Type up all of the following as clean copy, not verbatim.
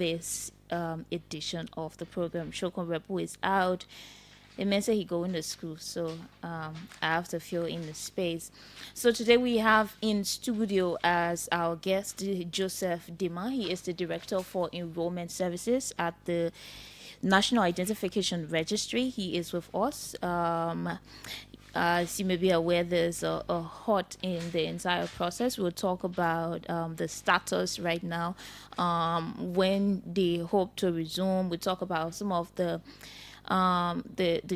this edition of the program. Shokon Repu is out. It means that he going to school, so I have to fill in the space. So today we have in studio as our guest Joseph Dima. He is the Director for Enrollment Services at the National Identification Registry. He is with us. As you may be aware, there's a hot in the entire process. We'll talk about the status right now, when they hope to resume. We'll talk about some of the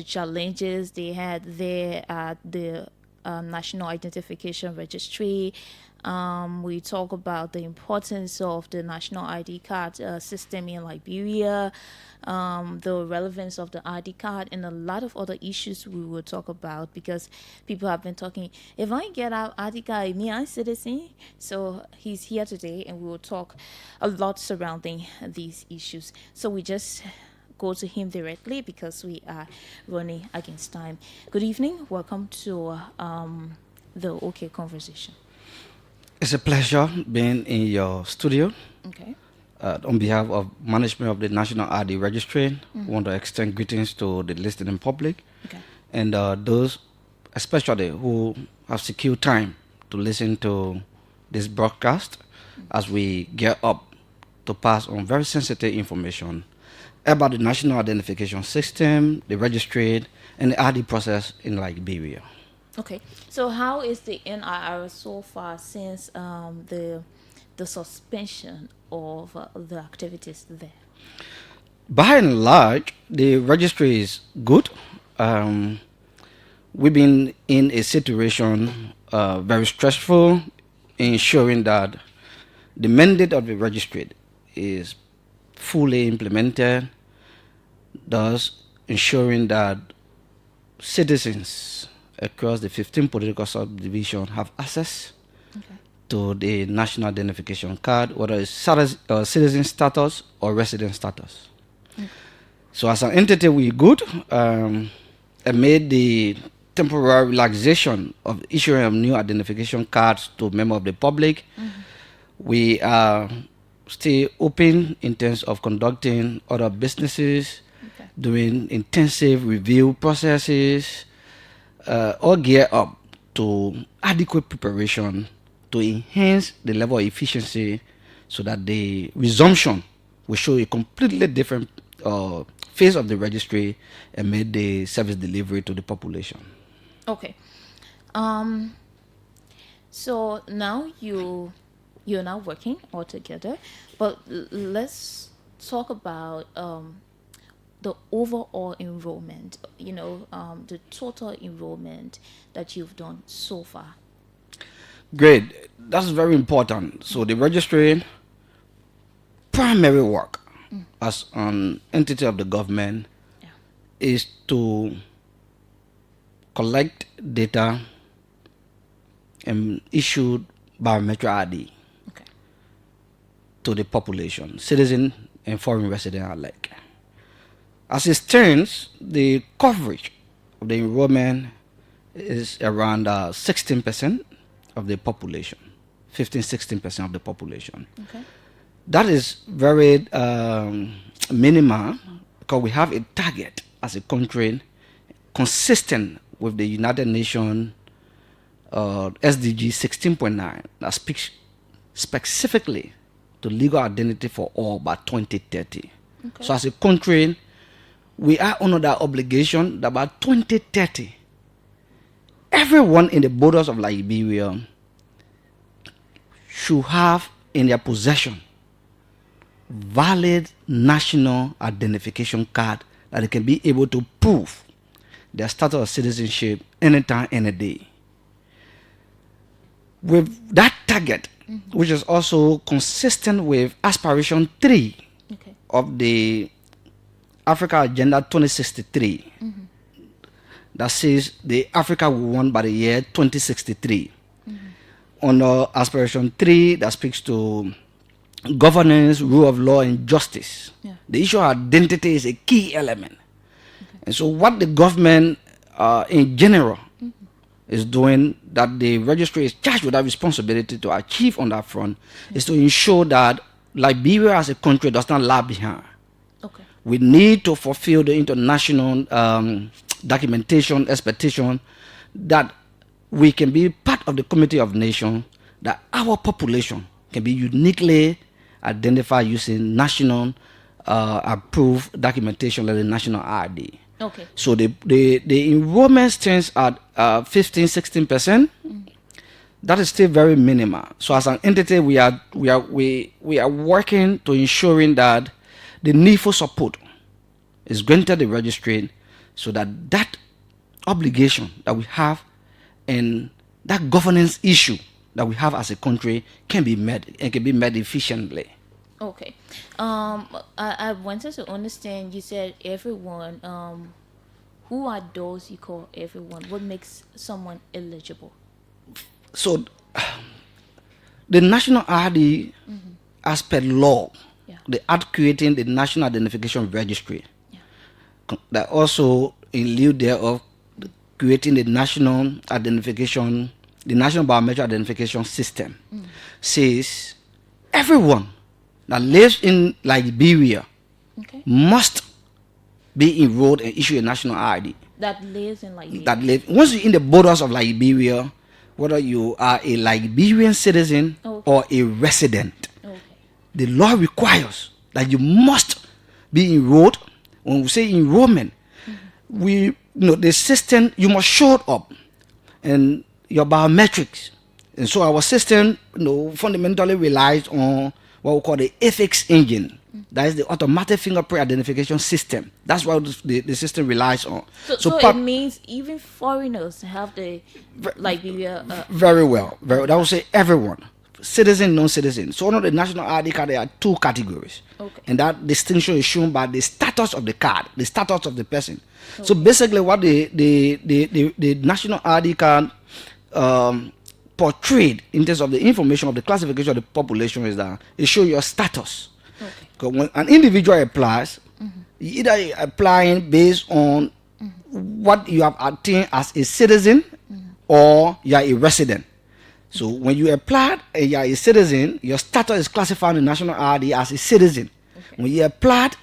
challenges they had there at the National Identification Registry. We talk about the importance of the national ID card system in Liberia, the relevance of the ID card, and a lot of other issues we will talk about, because people have been talking, if I get out ID card, me, I'm citizen. So he's here today, and we will talk a lot surrounding these issues. So we just go to him directly because we are running against time. Good evening. Welcome to the OK Conversation. It's a pleasure being in your studio. Okay. On behalf of management of the National ID Registry, I want to extend greetings to the listening public, Okay. and those especially who have secured time to listen to this broadcast as we gear up to pass on very sensitive information about the National Identification System, the registry, and the ID process in Liberia. Okay. So how is the NIR so far since the suspension of the activities there? By and large, the registry is good. We've been in a situation very stressful, ensuring that the mandate of the registry is fully implemented, thus ensuring that citizens across the 15 political subdivisions have access to the national identification card, whether it's citizen status or resident status. So as an entity, we're good. Amid the temporary relaxation of issuing of new identification cards to members of the public, we are still open in terms of conducting other businesses, doing intensive review processes, all gear up to adequate preparation to enhance the level of efficiency so that the resumption will show a completely different phase of the registry and make the service delivery to the population. Okay. So now you're now working all together, but let's talk about the overall enrollment, the total enrollment that you've done so far. Great. That's very important. So the registry primary work as an entity of the government is to collect data and issue biometric ID to the population, citizen and foreign resident alike. As it stands, the coverage of the enrollment is around 16% of the population, 16% of the population. Okay. That is very minimal because we have a target as a country consistent with the United Nations SDG 16.9 that speaks specifically to legal identity for all by 2030. Okay. So as a country, we are under that obligation that by 2030, everyone in the borders of Liberia should have in their possession valid national identification card that they can be able to prove their status of citizenship anytime, any day. With that target, which is also consistent with aspiration 3 of the Africa Agenda 2063, that says the Africa will want by the year 2063. Under aspiration 3, that speaks to governance, rule of law, and justice. The issue of identity is a key element. And so what the government in general is doing, that the registry is charged with that responsibility to achieve on that front, is to ensure that Liberia as a country does not lag behind. Okay. We need to fulfill the international documentation expectation that we can be part of the Committee of Nations, that our population can be uniquely identified using national approved documentation like the national ID. Okay. So the enrollment stands at 15-16%. That is still very minimal. So as an entity, we are working to ensuring that the needful support is granted the registry, so that that obligation that we have and that governance issue that we have as a country can be met and can be met efficiently. Okay. I wanted to understand, you said everyone. Who are those you call everyone? What makes someone eligible? So the national ID, as per law, the act creating the national identification registry, that also in lieu thereof creating the national identification, the national biometric identification system, says everyone that lives in Liberia must be enrolled and issue a national ID. That lives in Liberia. That live once you're in the borders of Liberia, whether you are a Liberian citizen or a resident, the law requires that you must be enrolled. When we say enrollment, the system, you must show up and your biometrics. And so our system, fundamentally relies on what we call the ethics engine. That is the automatic fingerprint identification system. That's what the system relies on. So it means even foreigners have the Liberia. Very well. That will say everyone, citizen, non-citizen. So under the national ID card, there are two categories, and that distinction is shown by the status of the card, the status of the person. So basically, what the national ID card portrayed in terms of the information of the classification of the population is that it shows your status. Because when an individual applies, either applying based on what you have attained as a citizen or you are a resident. So when you apply and you are a citizen, your status is classified in the national ID as a citizen. When you applied,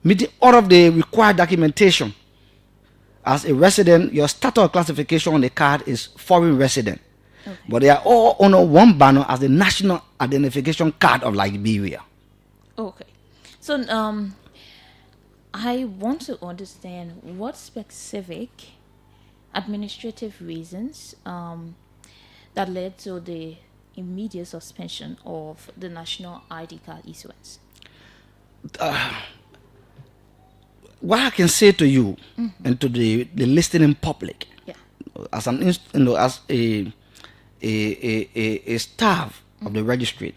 meeting all of the required documentation as a resident, your status classification on the card is foreign resident. But they are all under one banner as the national identification card of Liberia. Okay. So I want to understand what specific administrative reasons that led to the immediate suspension of the national ID card issuance. What I can say to you and to the listening public, as a staff of the registry,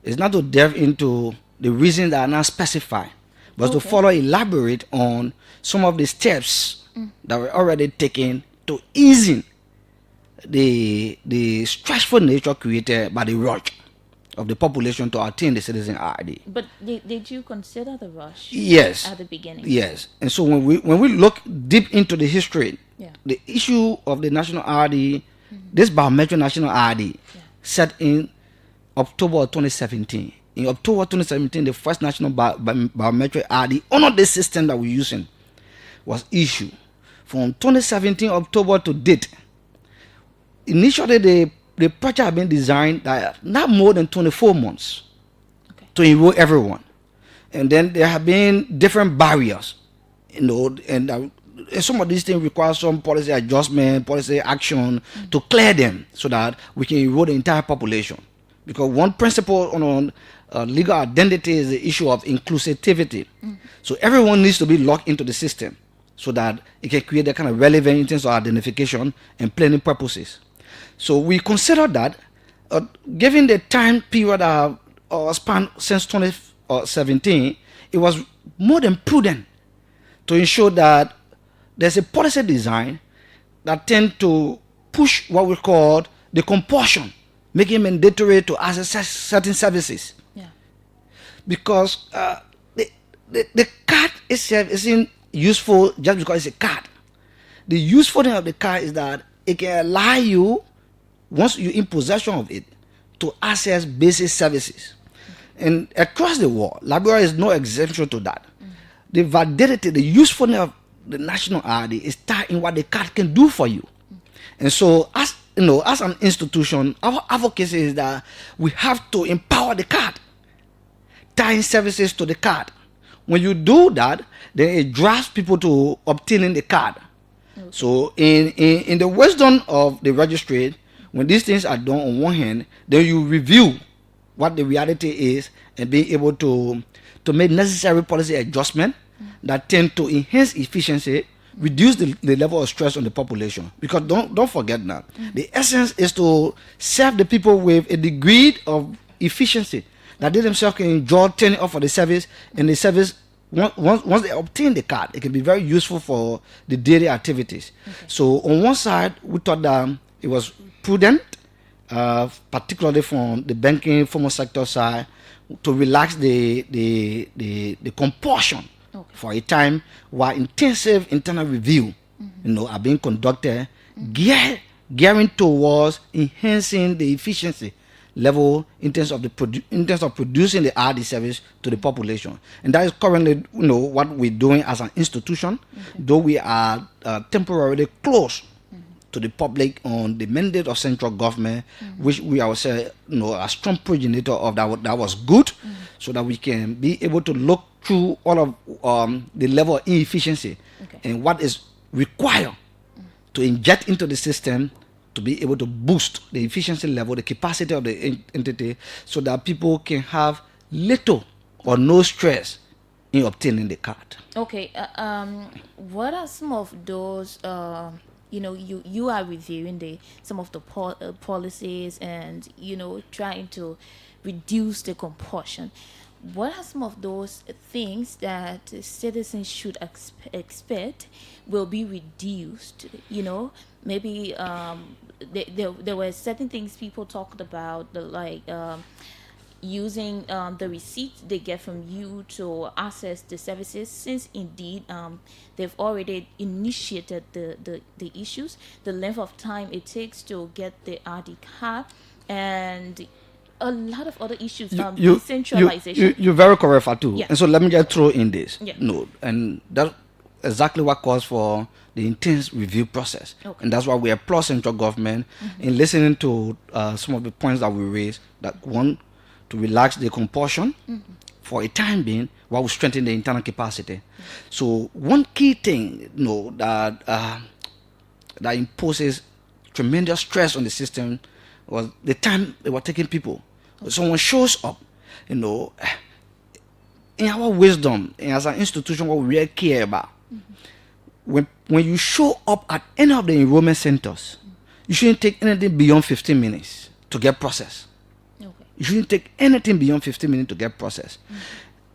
is not to delve into the reasons that are not specified, but to follow elaborate on some of the steps that were already taken to easing the stressful nature created by the rush of the population to attain the citizen ID. But did you consider the rush? Yes. At the beginning. Yes. And so when we look deep into the history, the issue of the national ID, this biometric national ID, set in October 2017. In October 2017, the first national biometric ID under this system that we're using was issued. From 2017 October to date, initially the project had been designed that not more than 24 months to enroll everyone. And then there have been different barriers, and some of these things require some policy adjustment, policy action to clear them so that we can enroll the entire population. Because one principle on legal identity is the issue of inclusivity. So everyone needs to be locked into the system so that it can create that kind of relevance in terms of identification and planning purposes. So we consider that, given the time period span since 2017, it was more than prudent to ensure that there's a policy design that tends to push what we call the compulsion, making it mandatory to access certain services. Because the card itself isn't useful just because it's a card. The usefulness of the card is that it can allow you, once you're in possession of it, to access basic services. And across the world, Liberia is no exemption to that. The validity, the usefulness of the national ID is tied in what the card can do for you. And so, as you know, as an institution, our advocacy is that we have to empower the card, tying services to the card. When you do that, then it drives people to obtaining the card. Okay. So, in the wisdom of the registry, when these things are done on one hand, then you review what the reality is and be able to make necessary policy adjustment that tend to enhance efficiency, reduce the level of stress on the population. Because don't forget now, the essence is to serve the people with a degree of efficiency that they themselves can enjoy turning off for the service, and the service once they obtain the card, it can be very useful for the daily activities. Okay. So on one side, we thought that it was prudent, particularly from the banking formal sector side, to relax the compulsion for a time while intensive internal review are being conducted, gearing towards enhancing the efficiency level in terms of producing the RD service to the population. And that is currently what we're doing as an institution, though we are temporarily closed to the public on the mandate of central government, which we ourselves a strong progenitor of that was good, so that we can be able to look through all of the level of inefficiency and what is required to inject into the system to be able to boost the efficiency level, the capacity of the entity, so that people can have little or no stress in obtaining the card. Okay, what are some of those? You are reviewing some of the policies and trying to reduce the compulsion. What are some of those things that citizens should expect will be reduced? Maybe there were certain things people talked about, using the receipts they get from you to access the services, since indeed they've already initiated the issues, the length of time it takes to get the RD card, and a lot of other issues. Decentralization. You're very correct, Fatu. Yeah. And so let me just throw in this. Yeah. And that's exactly what calls for the intense review process. Okay. And that's why we applaud central government in listening to some of the points that we raised, that one, to relax the compulsion for a time being while we strengthen the internal capacity. So one key thing that imposes tremendous stress on the system was the time they were taking people. Someone shows up, in our wisdom, and as an institution, what we really care about, when you show up at any of the enrollment centers, you shouldn't take anything beyond 15 minutes to get processed. You shouldn't take anything beyond 15 minutes to get processed.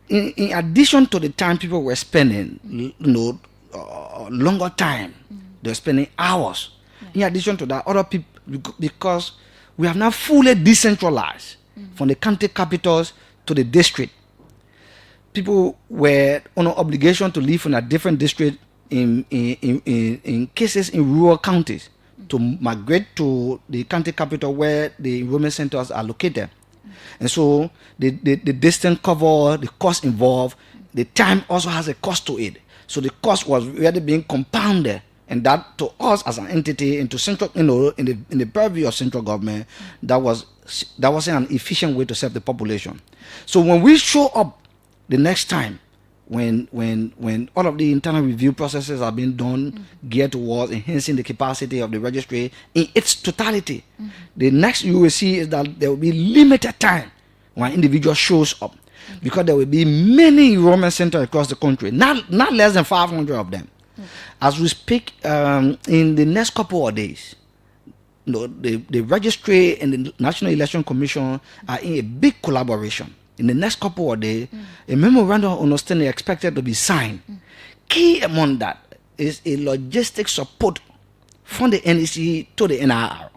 In addition to the time people were spending, longer time, they were spending hours. In addition to that, other people, because we have now fully decentralized from the county capitals to the district. People were on an obligation to live in a different district in cases in rural counties to migrate to the county capital where the enrollment centers are located. And so the distance covered, the cost involved, the time also has a cost to it. So the cost was really being compounded, and that to us as an entity, into central, in the purview of central government, that wasn't an efficient way to serve the population. So when we show up the next time, when all of the internal review processes are being done, geared towards enhancing the capacity of the registry in its totality, the next you will see is that there will be limited time when an individual shows up, because there will be many enrollment centers across the country, not less than 500 of them. As we speak, in the next couple of days, the registry and the National Election Commission are in a big collaboration. In the next couple of days, a memorandum of understanding is expected to be signed. Key among that is a logistic support from the NEC to the NIR.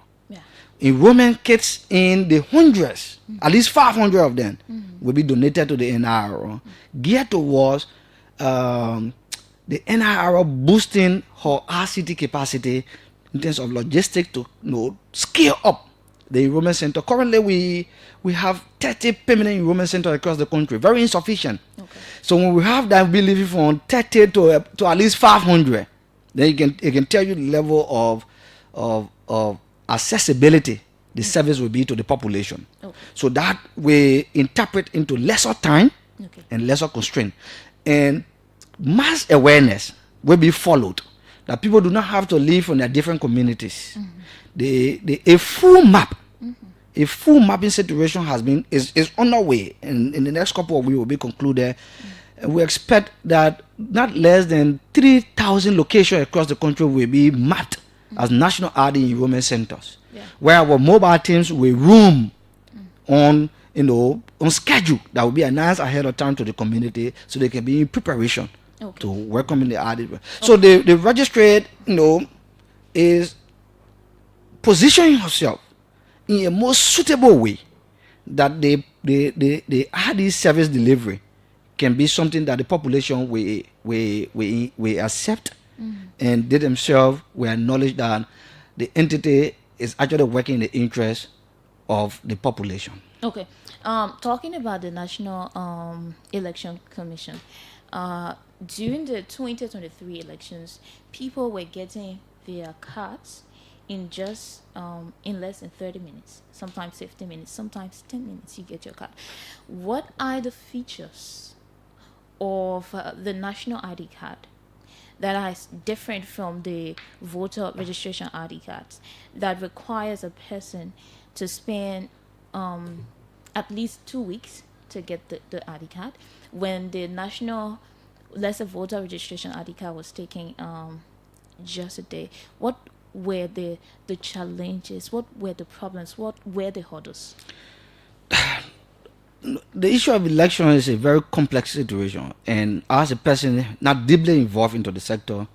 Enrollment kits in the hundreds, at least 500 of them, will be donated to the NIR, geared towards the NIR boosting her RCT capacity in terms of logistics to scale up the enrollment center. Currently, we have 30 permanent enrollment centers across the country. Very insufficient. Okay. So when we have that, we leave from 30 to at least 500. Then it can tell you the level of accessibility the service will be to the population. Okay. So that we interpret into lesser time Okay. and lesser constraint. And mass awareness will be followed. That people do not have to live from their different communities. A full map, a full mapping situation is on our way. And in the next couple of weeks will be concluded. And we expect that not less than 3,000 locations across the country will be mapped as national ID enrollment centers, where our mobile teams will roam on schedule that will be announced ahead of time to the community, so they can be in preparation to welcome in the ID. So the registrar, is positioning herself in a most suitable way that the ID service delivery can be something that the population will accept, and they themselves will acknowledge that the entity is actually working in the interest of the population. Okay. Talking about the National Election Commission, during the 2023 elections, people were getting their cards in just in less than 30 minutes, sometimes 50 minutes, sometimes 10 minutes. You get your card. What are the features of the national ID card that is different from the voter registration ID cards that requires a person to spend at least 2 weeks to get the ID card, when the national, let's say, voter registration ID card was taking just a day? What were the challenges? What were the problems? What were the hurdles? The issue of election is a very complex situation, and as a person not deeply involved into the sector,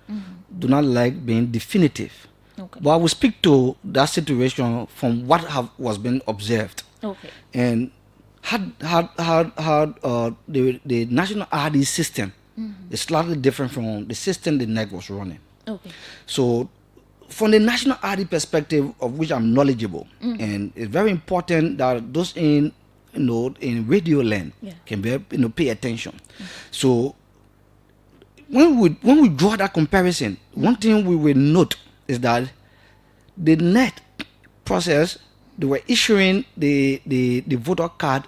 do not like being definitive. Okay. But I will speak to that situation from what was been observed. Okay. And had the national ID system is slightly different from the system the NEC was running. Okay. So from the national ID perspective, of which I'm knowledgeable, and it's very important that those in radio land can be pay attention. So when we draw that comparison, one thing we will note is that the NET process, they were issuing the voter card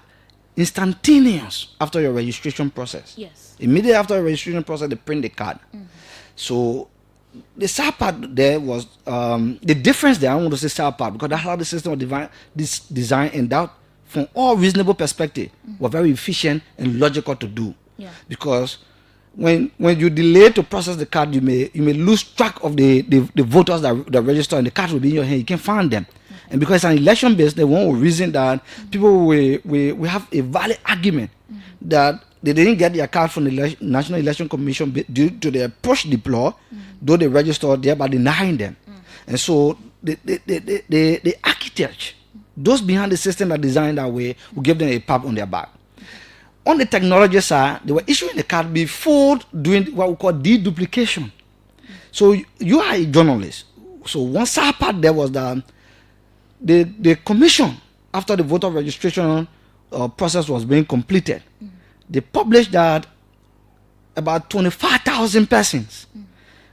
instantaneous after your registration process. Yes. Immediately after the registration process, they print the card. So the sad part there was the difference there. I want to say sad part because that's how the system was designed, and that from all reasonable perspective were very efficient and logical to do. Yeah. Because when you delay to process the card, you may lose track of the voters that register, and the card will be in your hand. You can't find them. And because it's an election based, the one will reason that people will have a valid argument that they didn't get their card from the National Election Commission due to their push deploy, though they registered, thereby denying them. And so the architecture, those behind the system that designed that way, will give them a pat on their back. On the technology side, they were issuing the card before doing what we call deduplication. So you are a journalist. So one sad part there was that the commission, after the voter registration process was being completed, they published that about 25,000 persons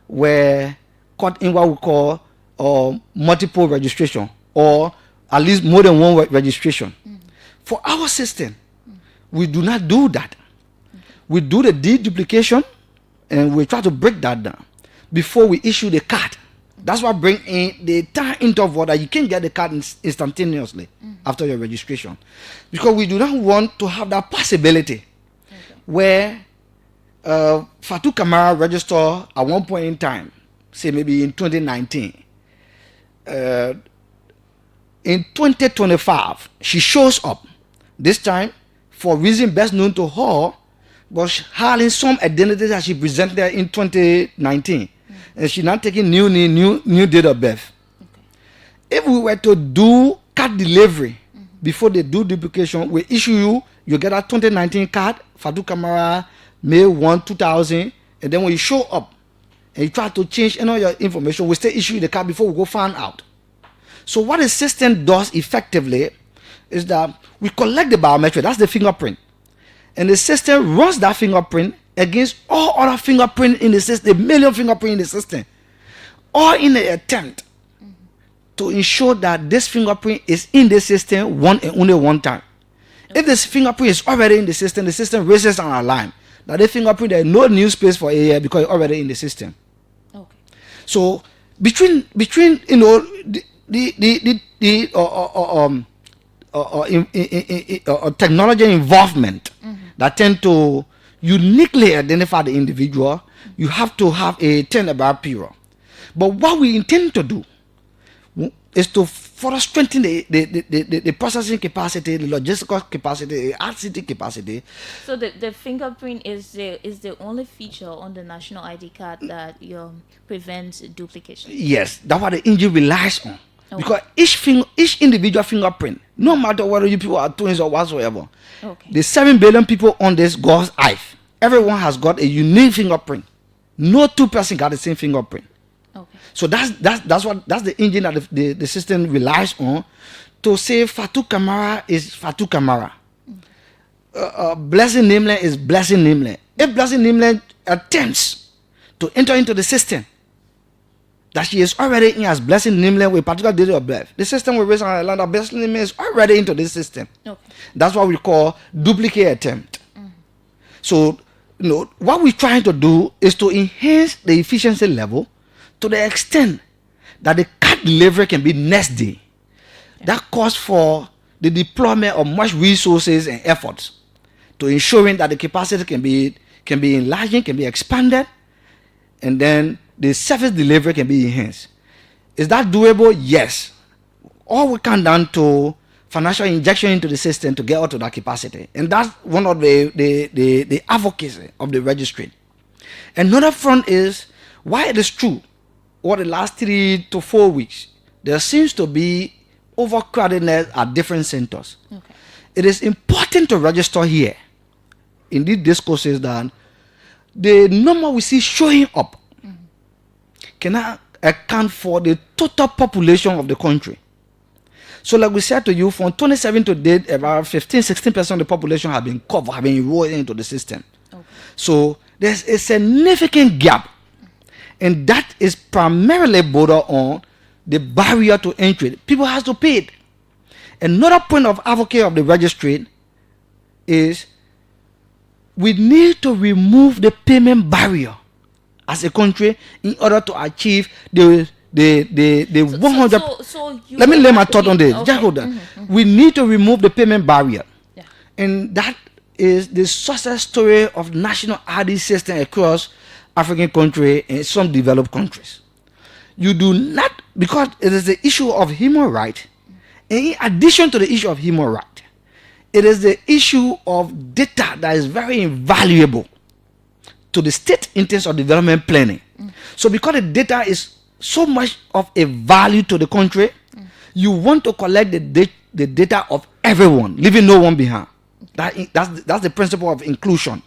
were caught in what we call multiple registration, or at least more than one registration. For our system, we do not do that. We do the deduplication, and we try to break that down before we issue the card. That's what brings in the time interval that you can get the card instantaneously after your registration, because we do not want to have that possibility where Fatu Kamaa registered at one point in time, say maybe in 2019. In 2025, she shows up. This time, for reason best known to her, was having some identity that she presented in 2019. And she now taking new date of birth. If we were to do card delivery before they do duplication, we issue you get a 2019 card, Fatu Kamaa, May 1, 2000, and then when you show up and you try to change any of your information, we still issue the card before we go find out. So what the system does effectively is that we collect the biometric, that's the fingerprint, and the system runs that fingerprint against all other fingerprint in the system, a million fingerprint in the system, all in an attempt to ensure that this fingerprint is in the system one and only one time. If this fingerprint is already in the system raises an alarm that the fingerprint, there is no new space for AI because it's already in the system. Okay. So between you know the technology involvement that tend to uniquely identify the individual, you have to have a turnabout period. But what we intend to do is to further strengthen the processing capacity, the logistical capacity, the RCT capacity. So the fingerprint is the only feature on the national ID card that prevents duplication. Yes, that's what the engine relies on. Okay. Because each individual fingerprint, no matter whether you people are twins or whatsoever, Okay. the 7 billion people on this God's earth, everyone has got a unique fingerprint. No two person got the same fingerprint. Okay. So that's the engine that the system relies on to say Fatu Kamaa is Fatu Kamaa. Blessing Nameless is Blessing Nameless. If Blessing Nameless attempts to enter into the system that she is already in as Blessing Nameless with particular date of birth, the system will raise an alarm that Blessing Nameless is already into this system. Okay. That's what we call duplicate attempt. So, what we're trying to do is to enhance the efficiency level to the extent that the card delivery can be next day. Okay. That calls for the deployment of much resources and efforts to ensuring that the capacity can be enlarged, can be expanded, and then the service delivery can be enhanced. Is that doable? Yes. All we can down to financial injection into the system to get out to that capacity. And that's one of the advocacy of the registry. Another front is why it is true over the last 3 to 4 weeks, there seems to be overcrowdedness at different centers. Okay. It is important to register here in these discourses that the number we see showing up cannot account for the total population of the country. So like we said to you, from 27 to date, about 15-16% of the population have been covered, have been enrolled into the system. Okay. So there's a significant gap, and that is primarily bordered on the barrier to entry. People have to pay it. Another point of advocate of the registry is we need to remove the payment barrier as a country in order to achieve the 100. Let me lay my thought on this. Okay. Just hold on. We need to remove the payment barrier. Yeah. And that is the success story of national ID system across African countries and some developed countries. You do not, because it is the issue of human right, and in addition to the issue of human right, it is the issue of data that is very invaluable to the state in terms of development planning. So because the data is so much of a value to the country, you want to collect the data of everyone, leaving no one behind. That's the principle of inclusion.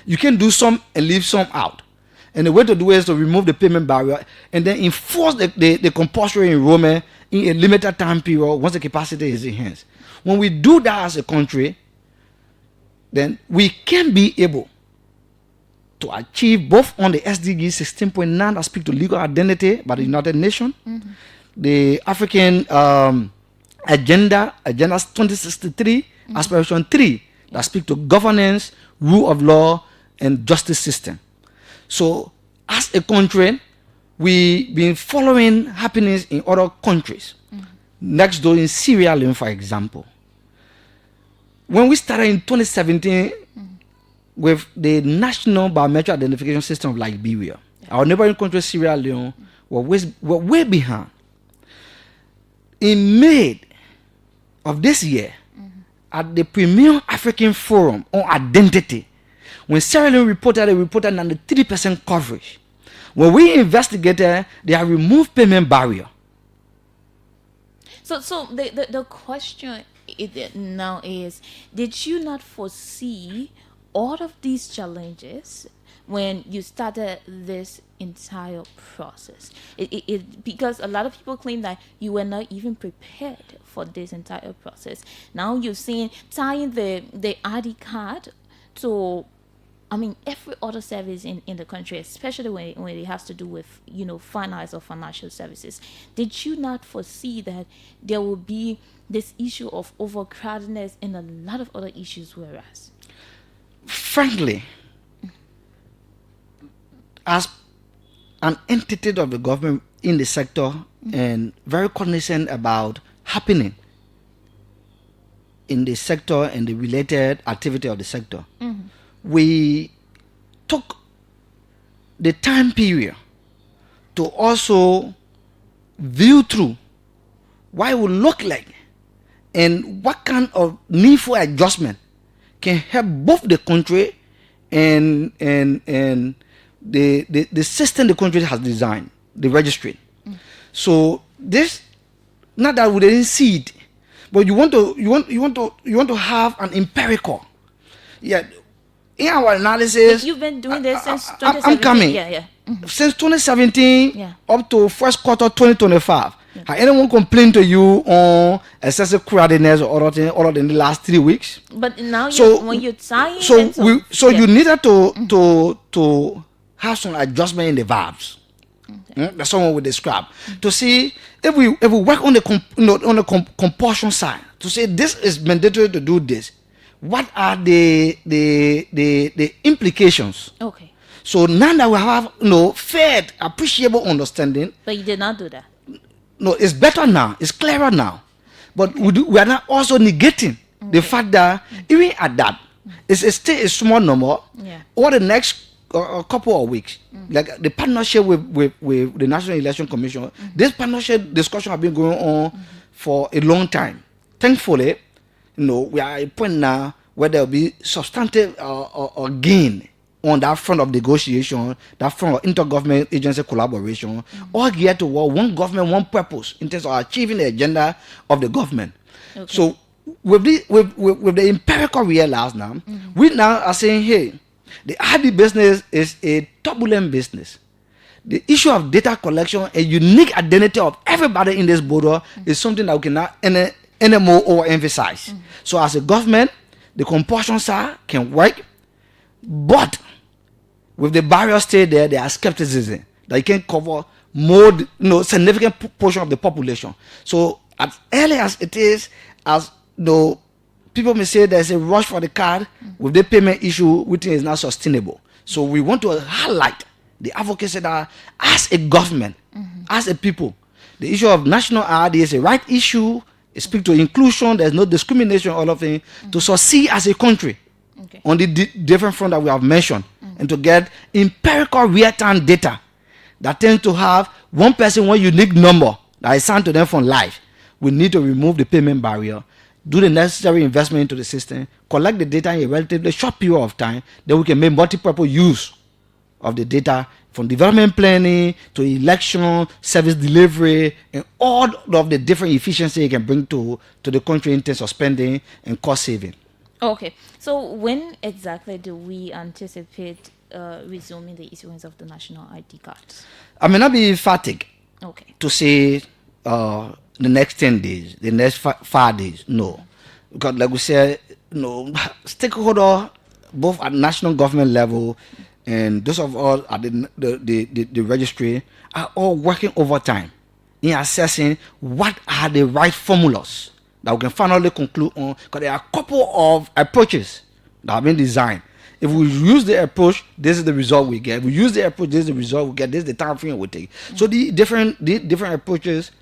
You can do some and leave some out. And the way to do it is to remove the payment barrier and then enforce the compulsory enrollment in a limited time period once the capacity is enhanced. When we do that as a country, then we can be able to achieve both on the SDG 16.9 that speak to legal identity by the United Nations, the African Agenda 2063, Aspiration 3 that speak to governance, rule of law, and justice system. So, as a country, we've been following happenings in other countries. Next door in Sierra Leone, for example. When we started in 2017 with the National Biometric Identification System of Liberia, our neighboring country, Sierra Leone, were way behind. In May of this year, at the Premier African Forum on Identity, when Sierra Leone reported 93% coverage. When we investigated, they have removed payment barrier. So the question now is, did you not foresee all of these challenges when you started this entire process? Because a lot of people claim that you were not even prepared for this entire process. Now you're seeing tying the ID card to, I mean, every other service in the country, especially when it has to do with, finance or financial services. Did you not foresee that there will be this issue of overcrowdedness and a lot of other issues? Whereas, frankly, as an entity of the government in the sector and very cognizant about happening in the sector and the related activity of the sector, we took the time period to also view through what it would look like and what kind of needful adjustment can help both the country and the system the country has designed, the registry. So this, not that we didn't see it, but you want to have an empirical. Yeah, in our analysis, you've been doing this since 2017. I'm coming. Yeah. Since 2017 up to first quarter 2025. Has anyone complained to you on excessive crowdedness or other than the last 3 weeks? But now, when you're tying, you needed to have some adjustment in the verbs. That someone would describe to see if we work on the compulsion side to say this is mandatory to do this. What are the implications? Okay. So now that we have fair, appreciable understanding. But you did not do that. No, it's better now. It's clearer now. But we are not also negating the fact that even at that, it's still a small number. Yeah. Over the next couple of weeks, like the partnership with the National Election Commission, this partnership discussion have been going on for a long time. Thankfully, we are at a point now where there will be substantive or gain on that front of negotiation, that front of intergovernment agency collaboration, all geared toward one government, one purpose in terms of achieving the agenda of the government. Okay. So with the empirical realize now, we now are saying, hey, the ID business is a turbulent business. The issue of data collection, a unique identity of everybody in this border is something that we cannot anymore overemphasize. So as a government, the compulsion side can work, but with the barrier stay there are skepticism that you can cover more, significant portion of the population. So as early as it is, as though people may say there's a rush for the card with the payment issue, which is not sustainable. So we want to highlight the advocacy that as a government, as a people, the issue of national ID is a right issue. It speaks to inclusion. There's no discrimination, all of it, to succeed as a country on the different front that we have mentioned, and to get empirical real-time data that tends to have one person, one unique number that is sent to them from life. We need to remove the payment barrier, do the necessary investment into the system, collect the data in a relatively short period of time, then we can make multi-purpose use of the data from development planning to election, service delivery, and all of the different efficiency it can bring to the country in terms of spending and cost saving. Okay, so when exactly do we anticipate resuming the issuance of the national ID cards? I may not be emphatic to say the next 10 days, the next 5 days, no. Because like we said, stakeholder, both at national government level and those of us at the registry are all working overtime in assessing what are the right formulas that we can finally conclude on, because there are a couple of approaches that have been designed. If we use the approach, this is the result we get. If we use the approach, this is the result we get. This is the time frame we take. So the different approaches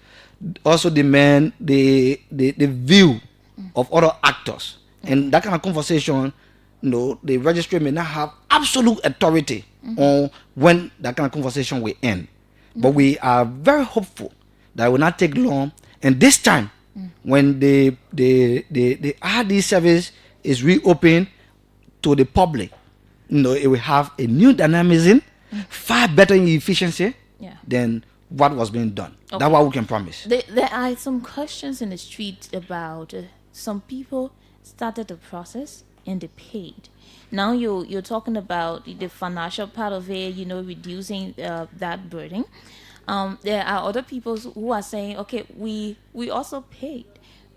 also demand the view of other actors. And that kind of conversation, the registry may not have absolute authority on when that kind of conversation will end. But we are very hopeful that it will not take long. And this time, when the RD service is reopened to the public, it will have a new dynamism, far better in efficiency than what was being done. That's what we can promise. There are some questions in the street about some people started the process and the paid. Now you're talking about the financial part of it, reducing that burden. There are other people who are saying, okay, we also paid.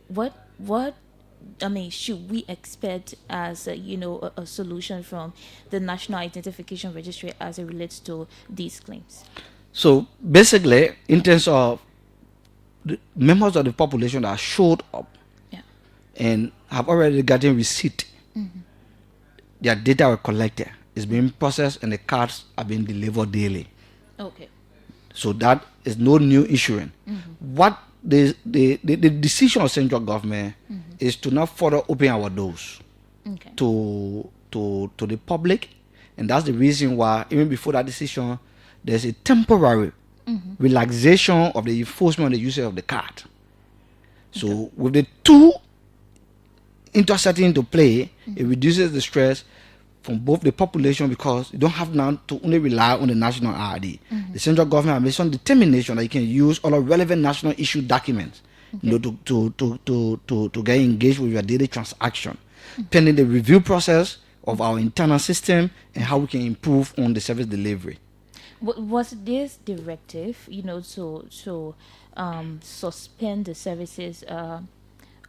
What I mean, should we expect as a solution from the National Identification Registry as it relates to these claims? So basically, in terms of the members of the population that showed up Yeah. and have already gotten receipt, their data were collected, it's being processed, and the cards are being delivered daily. Okay. So that is no new issuing. What the decision of central government is to now further open our doors Okay. to the public, and that's the reason why even before that decision, there's a temporary relaxation of the enforcement of the usage of the card. So with the two intersecting into play, it reduces the stress from both the population because you don't have now to only rely on the national ID. The central government has made some determination that you can use all the relevant national issue documents to get engaged with your daily transaction, pending the review process of our internal system and how we can improve on the service delivery. Was this directive, to suspend the services,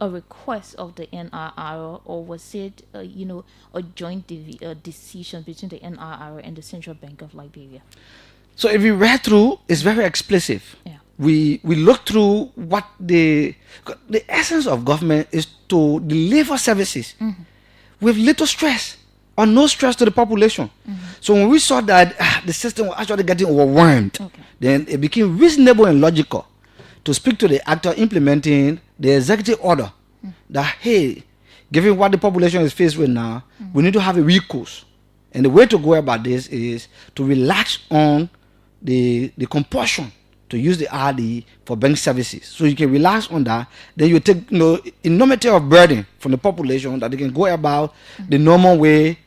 a request of the NRR, or was it, a joint decision between the NRR and the Central Bank of Liberia? So if you read through, it's very explicit. Yeah. We look through what the essence of government is to deliver services with little stress or no stress to the population. So when we saw that the system was actually getting overwhelmed, then it became reasonable and logical to speak to the actor implementing the executive order that, hey, given what the population is faced with now, we need to have a recourse. And the way to go about this is to relax on the compulsion to use the RD for bank services. So you can relax on that. Then you take enormity of burden from the population that they can go about the normal way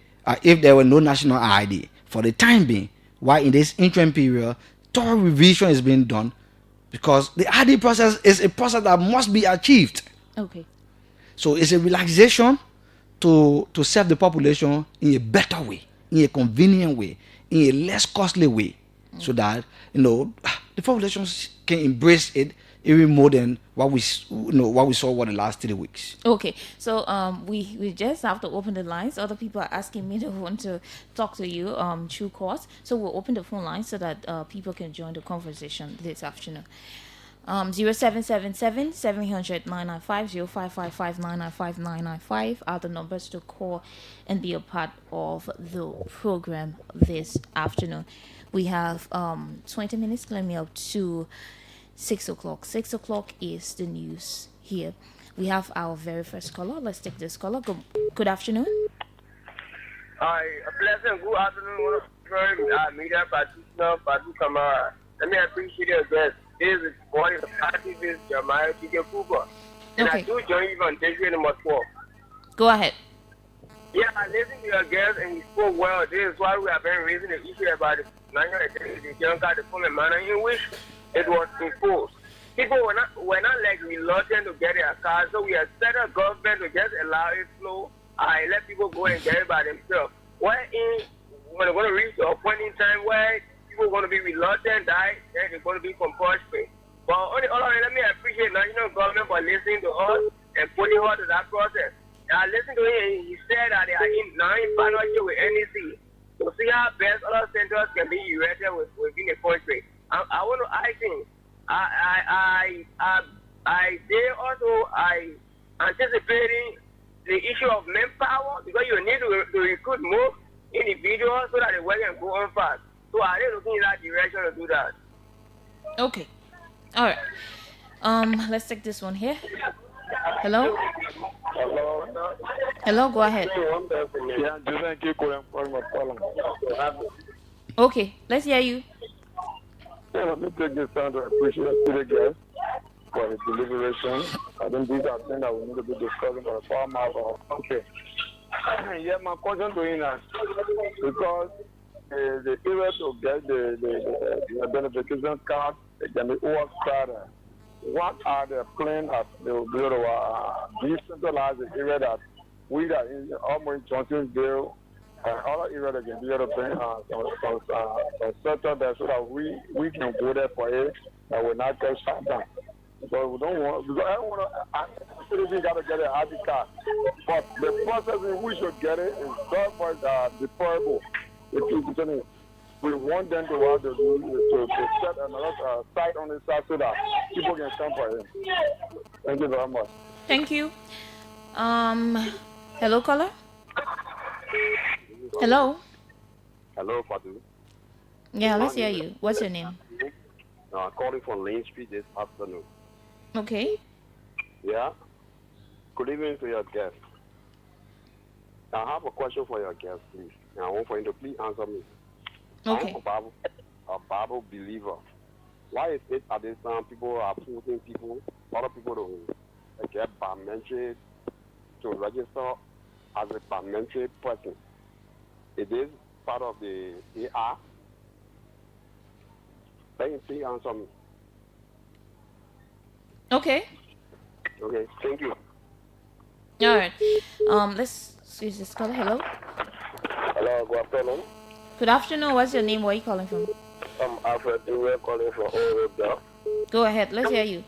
if there were no national ID for the time being. While in this interim period, thorough revision is being done because the ID process is a process that must be achieved. Okay. So it's a relaxation to serve the population in a better way, in a convenient way, in a less costly way, so that the population can embrace it even more than what we saw over the last 3 weeks. Okay, so we just have to open the lines. Other people are asking me to want to talk to you through calls, so we'll open the phone lines so that people can join the conversation this afternoon. 0777 700 995 0555 995 995 are the numbers to call and be a part of the program this afternoon. We have 20 minutes climbing up to 6 o'clock. 6 o'clock is the news here. We have our very first caller. Let's take this caller. Good afternoon. Hi, a pleasant good afternoon. Media practitioner, Fatu, Kamaa. Let me appreciate your guest. This is one of the activists, Jeremiah Kuba. And I do join you on District number 12. Go ahead. Yeah, I listened to your guest and he spoke well. This is why we have been raising the issue about the national identification card, the form and manner in which it was enforced. People were not like reluctant to get their cards, so we expect the government to just allow it flow and let people go and get it by themselves. When they're going to reach a point in time where people are going to be reluctant, then they're going to be compulsory. But all in all, let me appreciate national government for listening to us and putting us to that process. I listened to him, he said that they are now in partnership with NEC to see how best other centers can be erected within the country. I want to ask him, I anticipating the issue of manpower because you need to recruit more individuals so that the work can go on fast. So are they looking in that direction to do that? Okay. All right. Let's take this one here. Hello? Hello, go ahead. Okay, let's hear you. Yeah, let me take this time to appreciate the guest for his deliberation. I think these are things that we need to be discussing for the farm of our country. Yeah, my question to him is because the area to get the identification card can be overcrowded. What are the plans that they will be able to decentralize the area that we got almost Johnsonville and other areas that can be able to bring some center there so that we can go there for it and will not get shut down. Because we don't want, because I don't want to, citizen got to get an ID card. But the process in which you get it is very much deplorable. We want them to have to set another site on the side so that people can come for it. Thank you very much. Thank you. Hello, caller. Hello. Hello, Fatu. Yeah, let's hear you. What's your name? Calling from Lane Street this afternoon. Okay. Yeah. Good evening to your guest. I have a question for your guest, please. And I want for you to please answer me. Okay. I'm a Bible believer. Why is it at this time people are forcing other people to get biometric, to register as a biometric person? It is part of the AI. Can you please answer me? Okay. Okay, thank you. All right. Let's use this caller. Hello. Hello, good afternoon. Good afternoon. What's your name? Where are you calling from? I'm Alfred Dewey calling from Oregon. Go ahead. Let's hear you.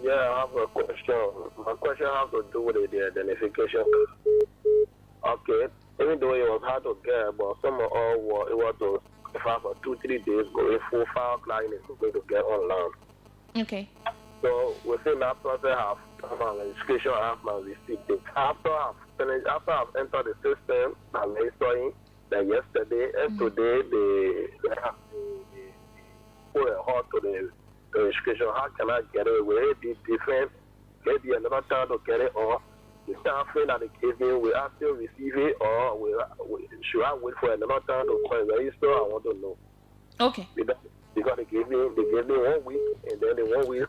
Yeah, I have a question. My question has to do with the identification. Okay, even though it was hard to get, but some of all were able to file for 2-3 days, going full file client is going to get online. Okay. So within that process, I have my registration, I have my receipt. After I've entered the system, I'm registering that yesterday and today they have put a halt to the registration. How can I get it? Will it be different? Maybe another time to get it, or the staffing that they gave me, will I still receive it, or should I wait for another time to register? I want to know. Okay. Because they gave me 1 week, and then the 1 week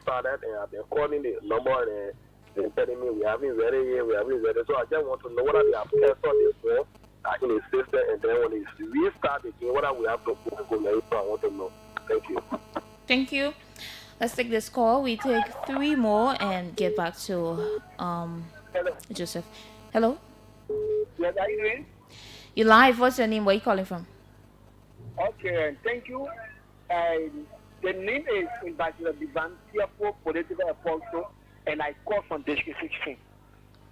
started, and I've been calling the number and they're telling me we haven't read it yet, we haven't read it. So I just want to know whether they have canceled this one in the system, and then when they restart again, whether we have to go. So I want to know. Thank you. Thank you. Let's take this call. We take 3 more and get back to Joseph. Hello. Yes, are you doing? You're live. What's your name? Where are you calling from? Okay, thank you. The name is Ambassador Divan, CFO Political Apostle, and I call from District 16.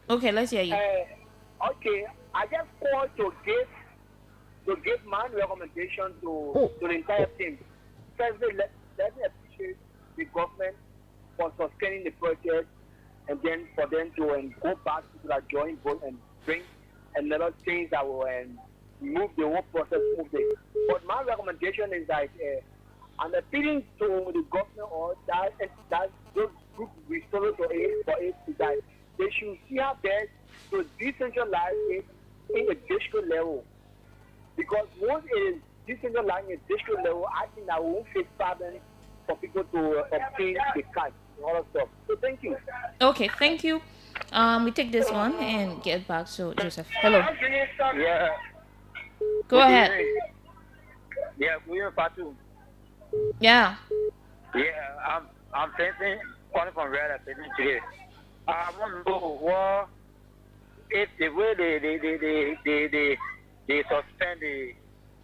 Okay, let's hear you. Okay, I just called to give my recommendation to the entire team. Firstly, let me appreciate the government for sustaining the project, and then for them to go back to that joint vote and bring another thing that will move the whole process smoothly. But my recommendation is that I'm appealing to the government or that those groups restored to it for it is that they should see how best to decentralize it in a district level. Because once it is decentralized in a district level, I think that won't face problems for people to obtain the card and all that stuff. So thank you. Okay, thank you. We take this one and get back to Joseph. Hello. Yeah. Go ahead. Yeah, we're Fatu. Yeah. Yeah, I'm facing calling from Red facing today. I want to know what if the way they suspend the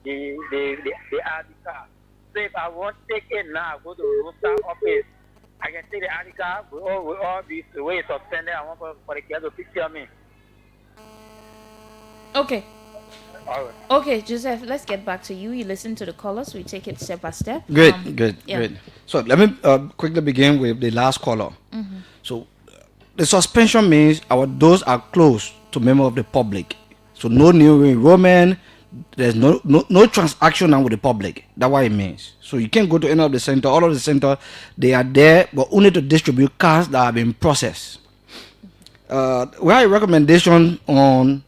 ID card. So if I want to take it now, go to the roadside office, I can take the ID card. We all be the way it's suspended. I want for the kids to picture me. Okay. All right. Okay, Joseph, let's get back to you. You listen to the callers. We take it step by step. Great. Yeah. So let me quickly begin with the last caller. So the suspension means those are closed to members of the public. So no new enrollment. There's no transaction now with the public. That's what it means. So you can't go to any of the center. All of the center, they are there, but only to distribute cards that have been processed. We have a recommendation on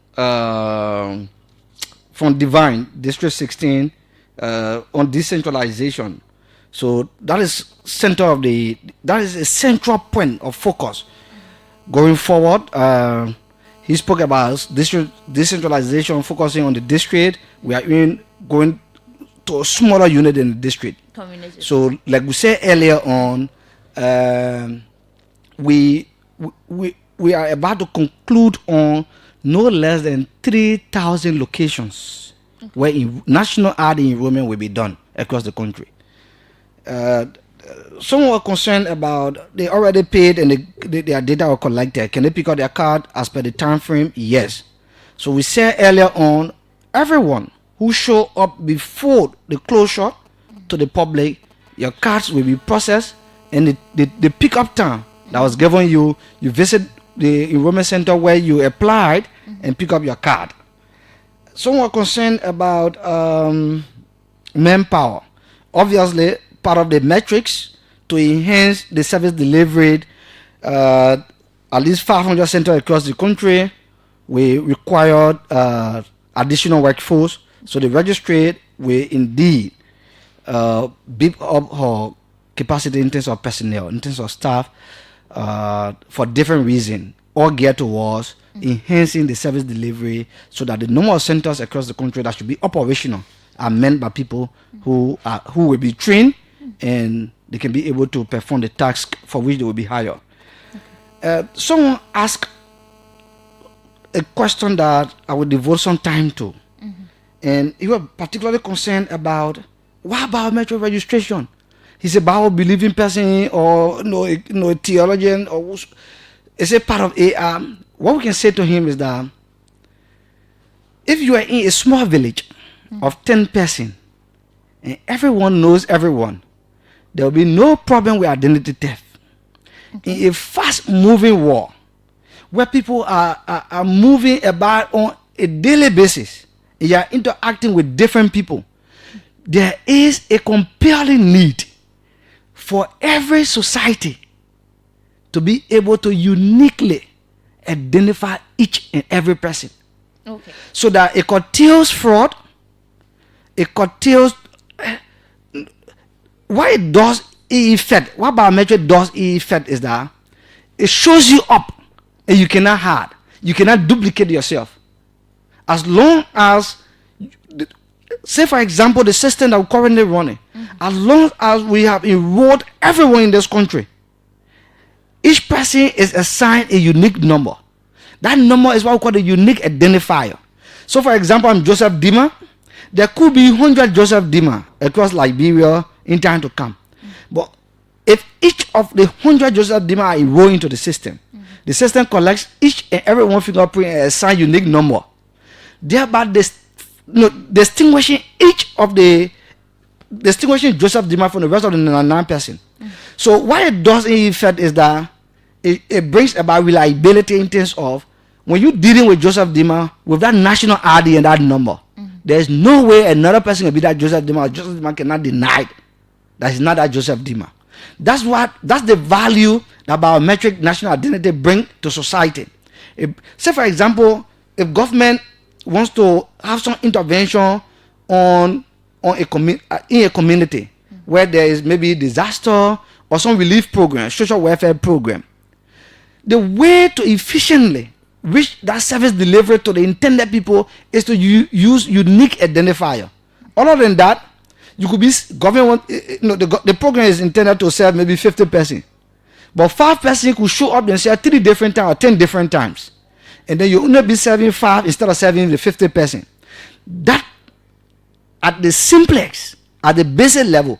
from Divine District 16 on decentralization. So that is a central point of focus going forward. He spoke about decentralization, focusing on the district. We are going to a smaller unit in the district. Community. So, like we said earlier on, we we are about to conclude on no less than 3,000 locations where national ID enrollment will be done across the country. Some were concerned about they already paid and their data were collected. Can they pick up their card as per the time frame? Yes. So we said earlier on, everyone who show up before the closure to the public, your cards will be processed, and the pickup time that was given you, you visit the enrollment center where you applied and pick up your card. Some were concerned about manpower. Obviously, part of the metrics to enhance the service delivered, at least 500 centers across the country, we required additional workforce. So the registry will indeed beef up her capacity in terms of personnel, in terms of staff, for different reasons, all geared towards enhancing the service delivery so that the number of centers across the country that should be operational are meant by people who will be trained and they can be able to perform the task for which they will be hired. Someone asked a question that I will devote some time to, and he was particularly concerned about what biometric registration. He's a Bible-believing person or a theologian, or is it part of AI? What we can say to him is that if you are in a small village of 10 persons and everyone knows everyone, there will be no problem with identity theft. In a fast-moving world where people are moving about on a daily basis, and you are interacting with different people, there is a compelling need for every society to be able to uniquely identify each and every person. Okay. So that it curtails fraud, it curtails what it does effect. What biometric does effect is that it shows you up and you cannot hide. You cannot duplicate yourself. As long as, say for example, the system that we're currently running, as long as we have enrolled everyone in this country, each person is assigned a unique number. That number is what we call the unique identifier. So for example, I'm Joseph Dima. There could be 100 Joseph Dima across Liberia in time to come. But if each of the 100 Joseph Dima are enrolled into the system collects each and every one fingerprint and assign unique number, thereby distinguishing Joseph Dima from the rest of the 99 person. So what it does in effect is that it brings about reliability in terms of when you're dealing with Joseph Dima with that national ID and that number, there's no way another person can be that Joseph Dima. Joseph Dima cannot deny that he's not that Joseph Dima. That's the value that biometric national identity bring to society. Say for example, if government wants to have some intervention in a community where there is maybe disaster or some relief program, social welfare program, the way to efficiently reach that service delivery to the intended people is to use unique identifier. Other than that, you could be government. The program is intended to serve maybe 50 persons, but 5 persons could show up and serve 3 different times or 10 different times, and then you only be serving 5 instead of serving the 50 person. That at the simplest, at the basic level,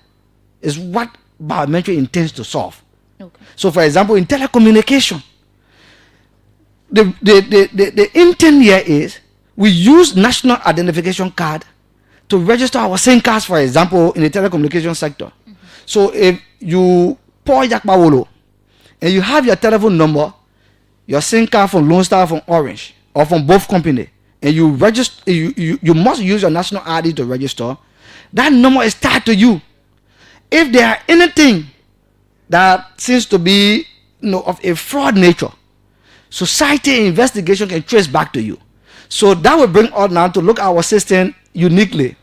is what biometric intends to solve. Okay. So, for example, in telecommunication, the intent here is we use national identification card to register our SIM cards, for example, in the telecommunication sector. So if you pour Yakbawolo and you have your telephone number, your SIM card from Lone Star, from Orange, or from both companies, and you register, you must use your national ID to register, that number is tied to you. If there are anything that seems to be of a fraud nature, society investigation can trace back to you. So that will bring us now to look at our system uniquely.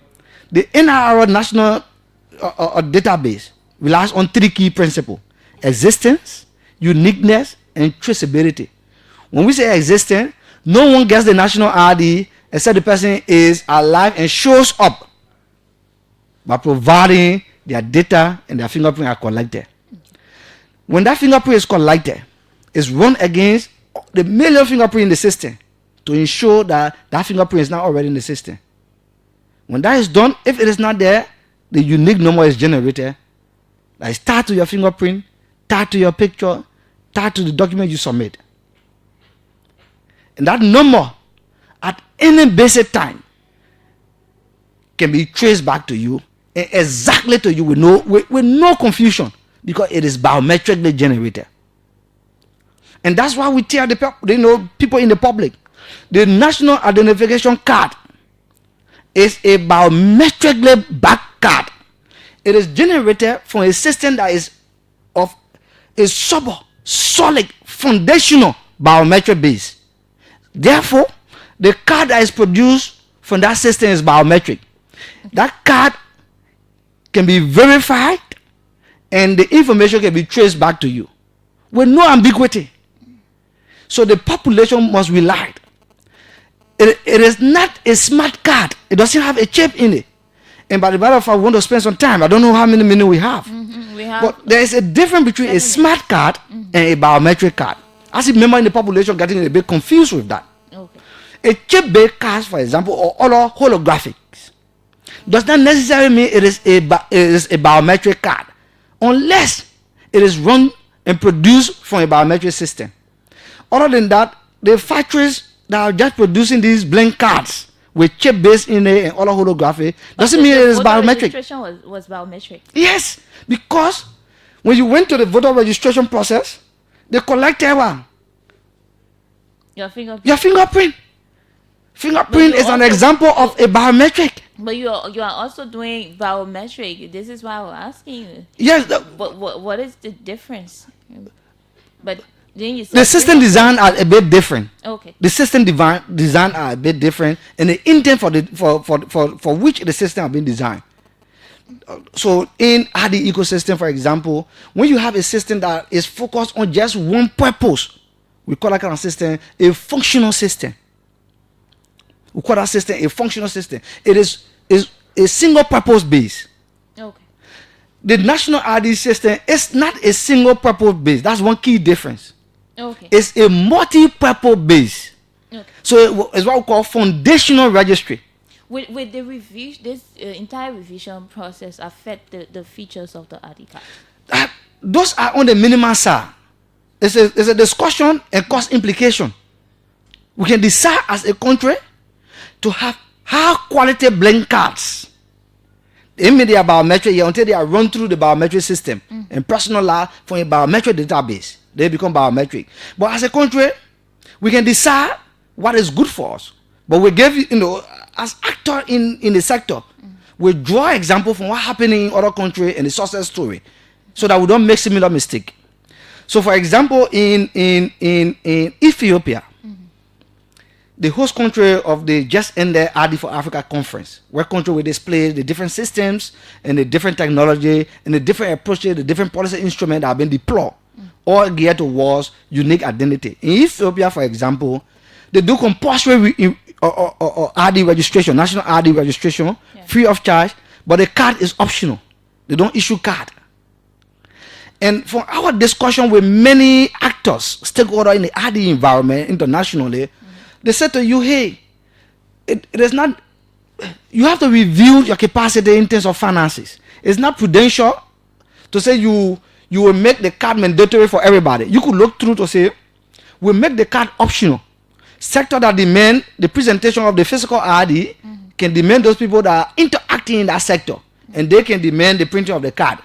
The NIR national database relies on 3 key principles: existence, uniqueness, and traceability. When we say existence, no one gets the national ID except the person is alive and shows up by providing their data and their fingerprint are collected. When that fingerprint is collected, it's run against the million fingerprint in the system to ensure that that fingerprint is not already in the system. When that is done, if it is not there, the unique number is generated. That is tied to your fingerprint, tied to your picture, tied to the document you submit. And that number, at any basic time, can be traced back to you, and exactly to you with no confusion, because it is biometrically generated. And that's why we tell the people in the public, the national identification card is a biometrically backed card. It is generated from a system that is of a solid, foundational biometric base. Therefore, the card that is produced from that system is biometric. That card can be verified and the information can be traced back to you with no ambiguity. So the population must rely. It is not a smart card. It doesn't have a chip in it. And by the matter of fact, we want to spend some time. I don't know how many minutes we have. But there is a difference between a smart card and a biometric card. I see members in the population getting a bit confused with that. Okay. A chip-based card, for example, or other holographics, does not necessarily mean it is a biometric card, unless it is run and produced from a biometric system. Other than that, the factories that are just producing these blank cards with chip based in it and other holography doesn't mean it is biometric. Registration was biometric. Yes, because when you went to the voter registration process, they collected what? Your fingerprint. Your fingerprint. Fingerprint is an example of a biometric. But you are also doing biometric. This is why I was asking you. Yes. But what is the difference? But then you said the system design are a bit different. Okay. The system design are a bit different, and the intent for which the system have been designed. So in the ecosystem, for example, when you have a system that is focused on just one purpose, we call that kind of system a functional system. We call that system a functional system. It is a single purpose base. Okay. The national ID system is not a single purpose base. That's one key difference. Okay. It's a multi-purpose base. Okay. So it's what we call foundational registry. With the review, this entire revision process affect the features of the ID card? Those are on the minimal side. It's a discussion and cost implication. We can decide as a country to have high quality blank cards. They mean they are biometric until they are run through the biometric system and personalized from a biometric database. They become biometric. But as a country, we can decide what is good for us. But we give, as actor in the sector, we draw example from what happened in other countries and the success story, so that we don't make similar mistake. So, for example, in Ethiopia, the host country of the just ended ID for Africa conference, where country will display the different systems and the different technology and the different approaches, the different policy instruments that have been deployed, all geared towards unique identity. In Ethiopia, for example, they do compulsory ID registration, national ID registration, free of charge, but the card is optional. They don't issue card. And from our discussion with many actors, stakeholders in the ID environment internationally, they said to you, hey, it is not, you have to review your capacity in terms of finances. It's not prudential to say you will make the card mandatory for everybody. You could look through to say, we'll make the card optional. Sector that demand the presentation of the physical ID can demand those people that are interacting in that sector, and they can demand the printing of the card.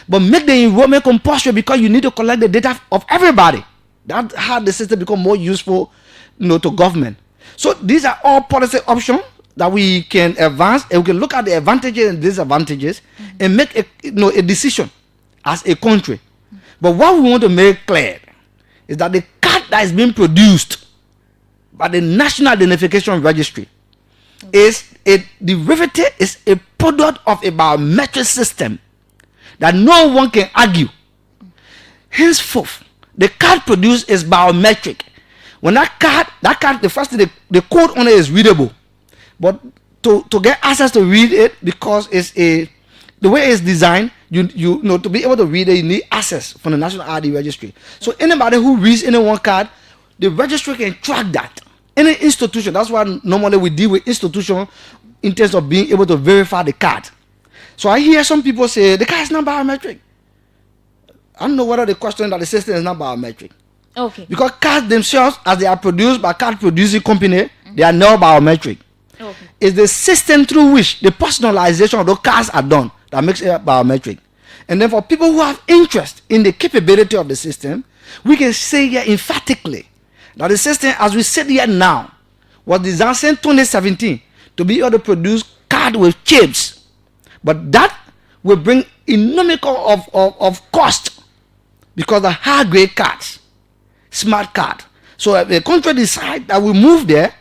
But make the enrollment compulsory, because you need to collect the data of everybody. That's how the system become more useful, to government. So these are all policy options that we can advance, and we can look at the advantages and disadvantages and make a decision as a country. But what we want to make clear is that the card that is being produced by the National Identification Registry is a derivative, is a product of a biometric system that no one can argue. Henceforth, the card produced is biometric. When that card, the first thing, the code on it is readable. But to get access to read it, because it's the way it's designed, you know, to be able to read it, you need access from the National ID Registry. So anybody who reads any one card the registry can track that. Any institution, that's why normally we deal with institution in terms of being able to verify the card. So I hear some people say the card is not biometric. I don't know whether the question that the system is not biometric. Okay. Because cards themselves, as they are produced by card producing company, they are not biometric. Okay. It's the system through which the personalization of those cards are done that makes it biometric. And then for people who have interest in the capability of the system, we can say here emphatically that the system, as we sit here now, was designed since 2017 to be able to produce card with chips. But that will bring economical of cost because the high-grade cards, smart card. So if the country decide that we move there,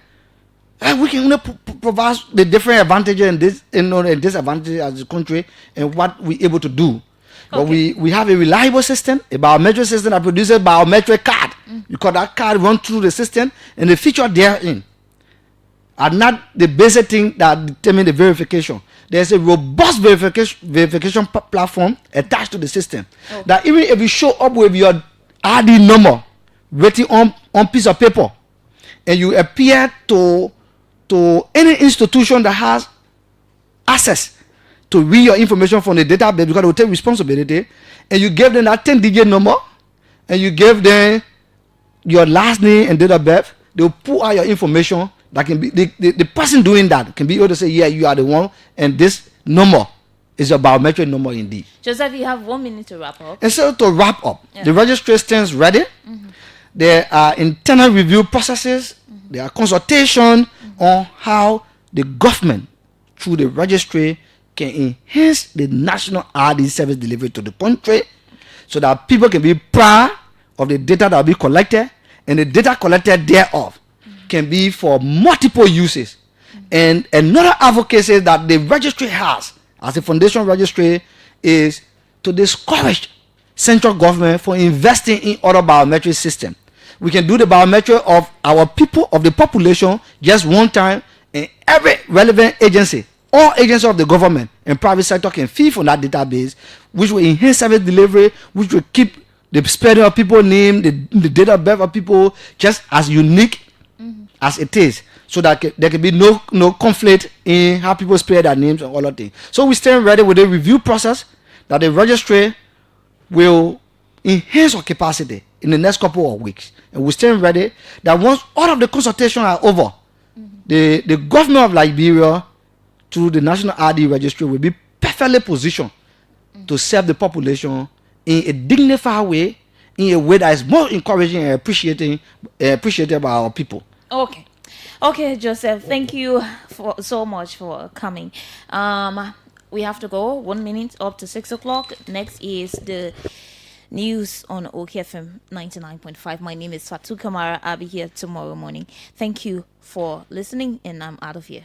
we can provide the different advantages and disadvantages as a country and what we're able to do. But we have a reliable system, a biometric system that produces biometric card. Because that card runs through the system and the feature therein are not the basic thing that determine the verification. There's a robust verification platform attached to the system. That even if you show up with your ID number written on piece of paper and you appear to any institution that has access to read your information from the database, because they will take responsibility, and you give them that 10-digit number and you give them your last name and date of birth, they will pull out your information. That can be the person doing that can be able to say, yeah, you are the one, and this number is your biometric number indeed. Joseph, you have 1 minute to wrap up. And so to wrap up, the registry stands ready. There are internal review processes. There are consultation on how the government through the registry can enhance the national ID service delivery to the country, so that people can be proud of the data that will be collected, and the data collected thereof can be for multiple uses. And another advocacy that the registry has as a foundation registry is to discourage central government for investing in other biometric system. We can do the biometric of our people, of the population, just one time, and every relevant agency, all agencies of the government and private sector can feed from that database, which will enhance service delivery, which will keep the spelling of people's name, the date of birth of people just as unique as it is, so that there can be no conflict in how people spell their names and all of things. So we stand ready with a review process that the registry will enhance our capacity in the next couple of weeks. And we stand ready that once all of the consultations are over, the government of Liberia through the National ID Registry will be perfectly positioned to serve the population in a dignified way, in a way that is more encouraging and appreciated by our people. Okay, Joseph, thank you so much for coming. We have to go 1 minute up to 6 o'clock. Next is the news on OKFM 99.5. My name is Fatu Kamaa. I'll be here tomorrow morning. Thank you for listening, and I'm out of here.